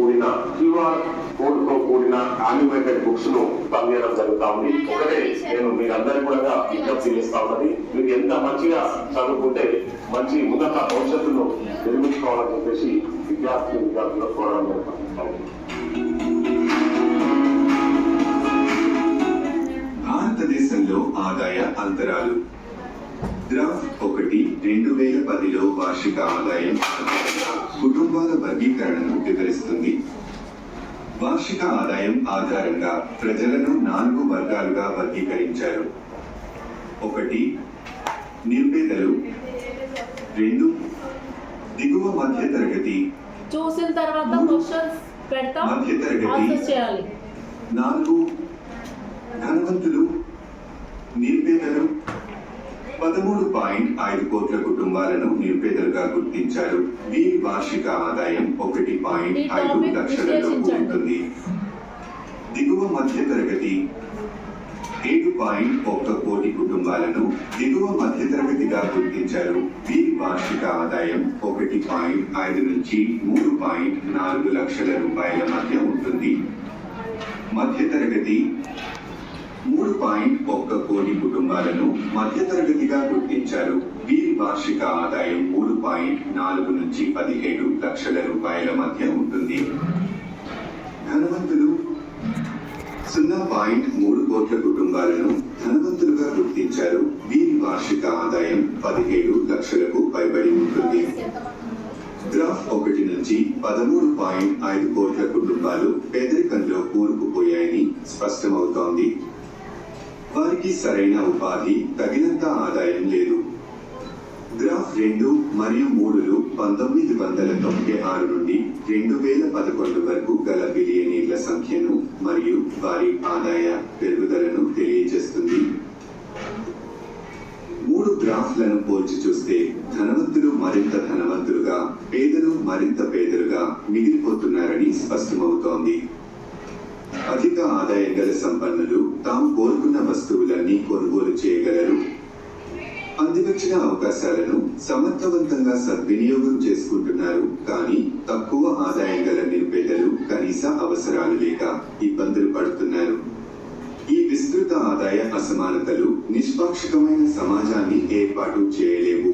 కూడిన QR code తో కూడిన యానిమేటెడ్ బుక్స్ ను పంపించడం జరుగుతా ఉంది. ఒకటే నేను మీరందరికీ కూడా విజ్ఞప్తి చేస్తా ఉన్నది, మీరు ఎంత మంచిగా చదువుకుంటే మంచి ఉన్నత భవిష్యత్తును నిర్మించుకోవాలని చెప్పేసి విద్యార్థులకు కోరడం జరుగుతుంది. భారతదేశంలో ఆదాయ అంతరాలు. డ్రాఫ్ట్ 1 2010లో వార్షిక ఆదాయం కుటుంబాల వర్గీకరణను వివరిస్తుంది. వార్షిక ఆదాయం ఆధారంగా ప్రజలను 4 వర్గాలుగా వర్గీకరించారు. 1 నిరుపేదలు, 2 దిగువ మధ్య తరగతి, చూసిన తర్వాత క్వశ్చన్స్ పెడతాం, మధ్య తరగతి, ఆన్సర్ చేయాలి. 4 ధనవంతులు, నిరుపేదలు. 13.5 కోట్ల కుటుంబాలను నిరుపేదలుగా గుర్తించారు. వీరి వార్షిక ఆదాయం 1.5 లక్షలలోపు ఉంటుంది. దిగువ మధ్య తరగతి 7.1 కోటి కుటుంబాలను దిగువ మధ్య తరగతిగా గుర్తించారు. వీరి వార్షిక ఆదాయం 1.5 నుంచి 3.4 లక్షల రూపాయల మధ్య ఉంటుంది. మధ్య తరగతి 3.1 కోటి కుటుంబాలను మధ్యతరగతిగా గుర్తించారు. వీరి వార్షిక ఆదాయం 3.4 నుంచి 17 లక్షల రూపాయల మధ్య ఉంటుంది. ధనవంతులు 0.3 కోట్ల కుటుంబాలను ధనవంతులుగా గుర్తించారు. వీరి వార్షిక ఆదాయం 17 లక్షలకు పైబడి ఉంటుంది. గ్రాఫ్ 1 నుంచి 13.5 కోట్ల కుటుంబాలు పేదరికంలో కూరుకుపోయాయని స్పష్టమవుతోంది. వారికి సరైన ఉపాధి, తగినంత ఆదాయం లేదు. గ్రాఫ్ 2 మరియు 3లు 1996 నుండి 2011 వరకు గల బిలియనీర్ల సంఖ్యను మరియు వారి ఆదాయ పెరుగుదలను తెలియజేస్తుంది. 3 గ్రాఫ్లను పోల్చి చూస్తే ధనవంతులు మరింత ధనవంతులుగా, పేదలు మరింత పేదలుగా మిగిలిపోతున్నారని స్పష్టమవుతోంది. అధిక ఆదాయం గల సంపన్నులు తాము కోరుకున్న వస్తువులన్నీ కొనుగోలు చేయగలరు. అందివచ్చిన అవకాశాలను సమర్థవంతంగా సద్వినియోగం చేసుకుంటున్నారు. కానీ తక్కువ ఆదాయం గల నిరుపేదలు కనీస అవసరాలు లేక ఇబ్బందులు పడుతున్నారు. ఈ విస్తృత ఆదాయ అసమానతలు నిష్పాక్షికమైన సమాజాన్ని ఏర్పాటు చేయలేవు.